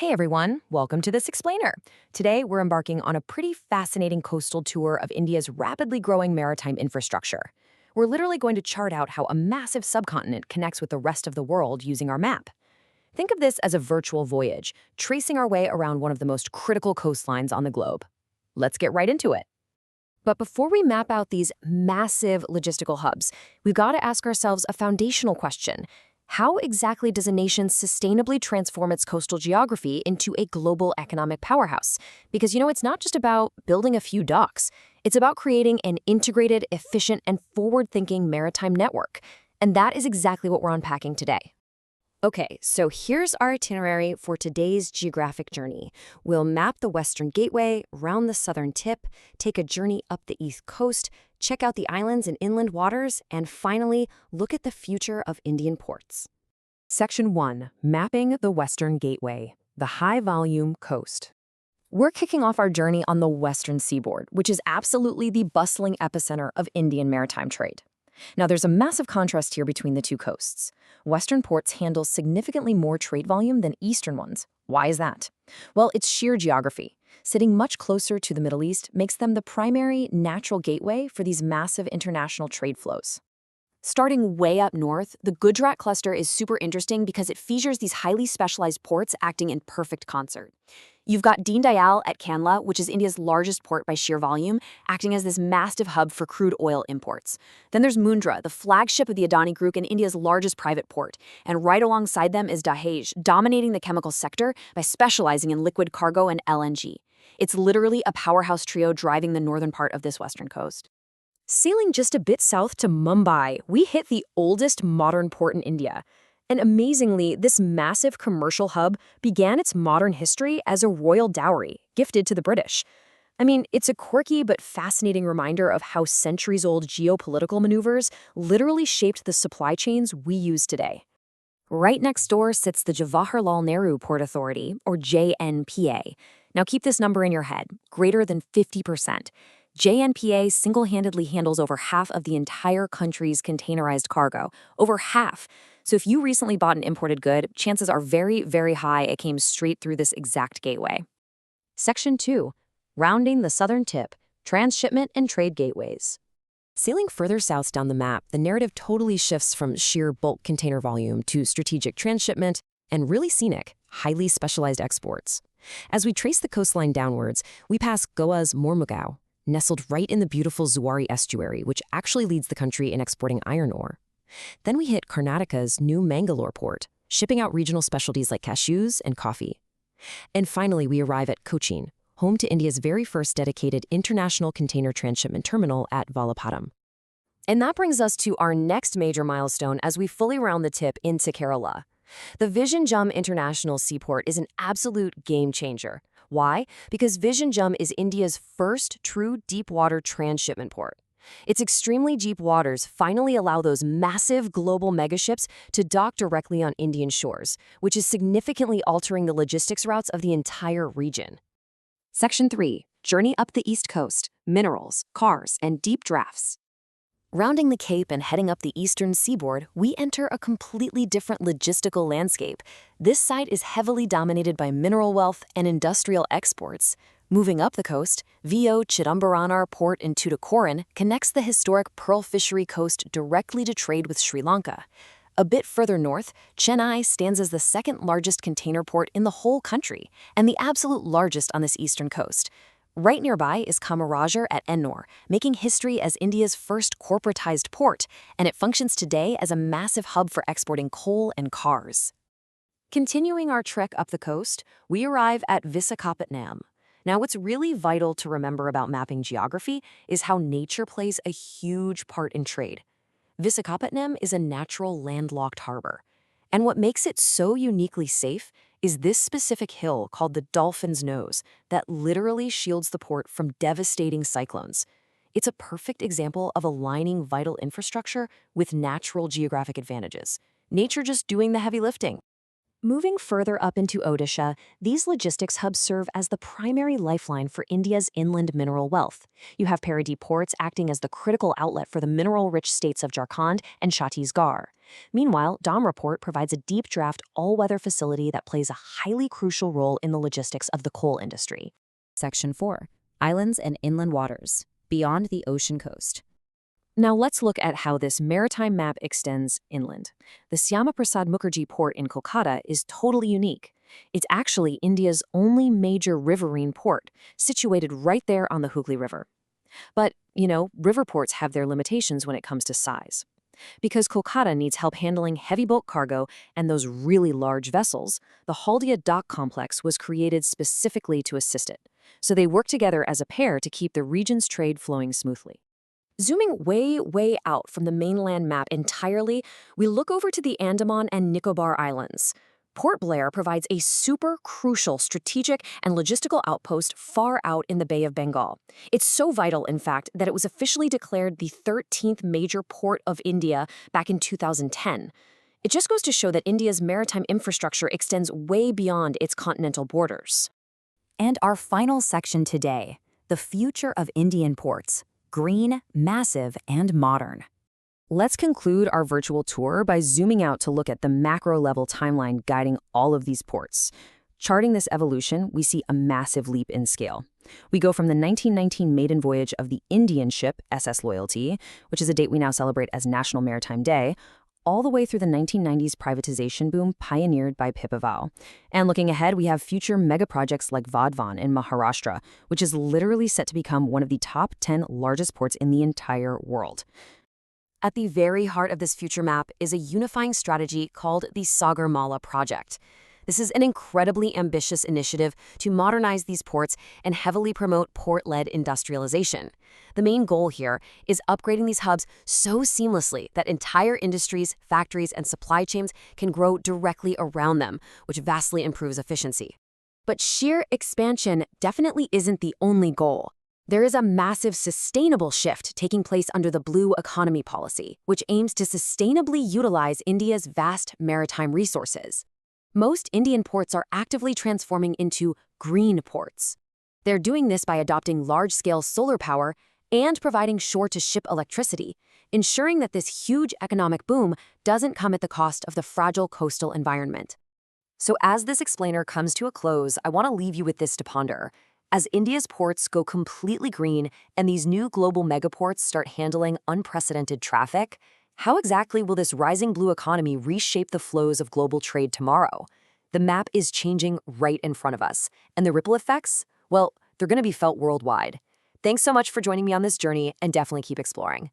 Hey everyone, welcome to this explainer. Today we're embarking on a pretty fascinating coastal tour of India's rapidly growing maritime infrastructure. We're literally going to chart out how a massive subcontinent connects with the rest of the world using our map. Think of this as a virtual voyage, tracing our way around one of the most critical coastlines on the globe. Let's get right into it. But before we map out these massive logistical hubs, we've got to ask ourselves a foundational question. How exactly does a nation sustainably transform its coastal geography into a global economic powerhouse? Because, it's not just about building a few docks. It's about creating an integrated, efficient, and forward-thinking maritime network. And that is exactly what we're unpacking today. Okay, so here's our itinerary for today's geographic journey. We'll map the Western Gateway, round the southern tip, take a journey up the East Coast, check out the islands and inland waters, and finally, look at the future of Indian ports. Section 1. Mapping the Western Gateway, the high-volume coast. We're kicking off our journey on the western seaboard, which is absolutely the bustling epicenter of Indian maritime trade. Now, there's a massive contrast here between the two coasts. Western ports handle significantly more trade volume than eastern ones. Why is that? Well, it's sheer geography. Sitting much closer to the Middle East makes them the primary natural gateway for these massive international trade flows. Starting way up north, the Gujarat cluster is super interesting because it features these highly specialized ports acting in perfect concert. You've got Deen Dayal at Kandla, which is India's largest port by sheer volume, acting as this massive hub for crude oil imports. Then there's Mundra, the flagship of the Adani Group and India's largest private port. And right alongside them is Dahej, dominating the chemical sector by specializing in liquid cargo and LNG. It's literally a powerhouse trio driving the northern part of this western coast. Sailing just a bit south to Mumbai, we hit the oldest modern port in India. And amazingly, this massive commercial hub began its modern history as a royal dowry gifted to the British. I mean, it's a quirky but fascinating reminder of how centuries-old geopolitical maneuvers literally shaped the supply chains we use today. Right next door sits the Jawaharlal Nehru Port Authority, or JNPA. Now keep this number in your head, greater than 50%. JNPA single-handedly handles over half of the entire country's containerized cargo, over half. So if you recently bought an imported good, chances are very, very high it came straight through this exact gateway. Section 2. Rounding the southern tip, transshipment and trade gateways. Sailing further south down the map, the narrative totally shifts from sheer bulk container volume to strategic transshipment and really scenic, highly specialized exports. As we trace the coastline downwards, we pass Goa's Mormugao, nestled right in the beautiful Zuari estuary, which actually leads the country in exporting iron ore. Then we hit Karnataka's new Mangalore port, shipping out regional specialties like cashews and coffee. And finally, we arrive at Cochin, home to India's very first dedicated international container transshipment terminal at Valapattam. And that brings us to our next major milestone as we fully round the tip into Kerala. The Vizhinjam International Seaport is an absolute game changer. Why? Because Vizhinjam is India's first true deep-water transshipment port. Its extremely deep waters finally allow those massive global megaships to dock directly on Indian shores, which is significantly altering the logistics routes of the entire region. Section 3. Journey up the East Coast, minerals, cars, and deep drafts. Rounding the Cape and heading up the eastern seaboard, we enter a completely different logistical landscape. This site is heavily dominated by mineral wealth and industrial exports. Moving up the coast, VO Chidambaranar port in Tuticorin connects the historic pearl fishery coast directly to trade with Sri Lanka. A bit further north, Chennai stands as the second largest container port in the whole country and the absolute largest on this eastern coast. Right nearby is Kamarajar at Ennore, making history as India's first corporatized port, and it functions today as a massive hub for exporting coal and cars. Continuing our trek up the coast, we arrive at Visakhapatnam. Now, what's really vital to remember about mapping geography is how nature plays a huge part in trade. Visakhapatnam is a natural landlocked harbor. And what makes it so uniquely safe is this specific hill called the Dolphin's Nose that literally shields the port from devastating cyclones. It's a perfect example of aligning vital infrastructure with natural geographic advantages. Nature just doing the heavy lifting. Moving further up into Odisha, these logistics hubs serve as the primary lifeline for India's inland mineral wealth. You have Paradip ports acting as the critical outlet for the mineral-rich states of Jharkhand and Chhattisgarh. Meanwhile, Dhamra Port provides a deep draft all-weather facility that plays a highly crucial role in the logistics of the coal industry. Section 4. Islands and inland waters, beyond the ocean coast. Now let's look at how this maritime map extends inland. The Syama Prasad Mukherjee port in Kolkata is totally unique. It's actually India's only major riverine port, situated right there on the Hooghly River. But, river ports have their limitations when it comes to size. Because Kolkata needs help handling heavy bulk cargo and those really large vessels, the Haldia dock complex was created specifically to assist it. So they work together as a pair to keep the region's trade flowing smoothly. Zooming way, way out from the mainland map entirely, we look over to the Andaman and Nicobar Islands. Port Blair provides a super crucial strategic and logistical outpost far out in the Bay of Bengal. It's so vital, in fact, that it was officially declared the 13th major port of India back in 2010. It just goes to show that India's maritime infrastructure extends way beyond its continental borders. And our final section today, the future of Indian ports. Green, massive, and modern. Let's conclude our virtual tour by zooming out to look at the macro-level timeline guiding all of these ports. Charting this evolution, we see a massive leap in scale. We go from the 1919 maiden voyage of the Indian ship SS Loyalty, which is a date we now celebrate as National Maritime Day, all the way through the 1990s privatization boom pioneered by Pipavav. And looking ahead, we have future mega projects like Vadhavan in Maharashtra, which is literally set to become one of the top 10 largest ports in the entire world. At the very heart of this future map is a unifying strategy called the Sagarmala Project. This is an incredibly ambitious initiative to modernize these ports and heavily promote port-led industrialization. The main goal here is upgrading these hubs so seamlessly that entire industries, factories, and supply chains can grow directly around them, which vastly improves efficiency. But sheer expansion definitely isn't the only goal. There is a massive sustainable shift taking place under the Blue Economy policy, which aims to sustainably utilize India's vast maritime resources. Most Indian ports are actively transforming into green ports. They're doing this by adopting large-scale solar power and providing shore-to-ship electricity, ensuring that this huge economic boom doesn't come at the cost of the fragile coastal environment. So as this explainer comes to a close, I want to leave you with this to ponder. As India's ports go completely green and these new global megaports start handling unprecedented traffic, how exactly will this rising blue economy reshape the flows of global trade tomorrow? The map is changing right in front of us, and the ripple effects, well, they're going to be felt worldwide. Thanks so much for joining me on this journey, and definitely keep exploring.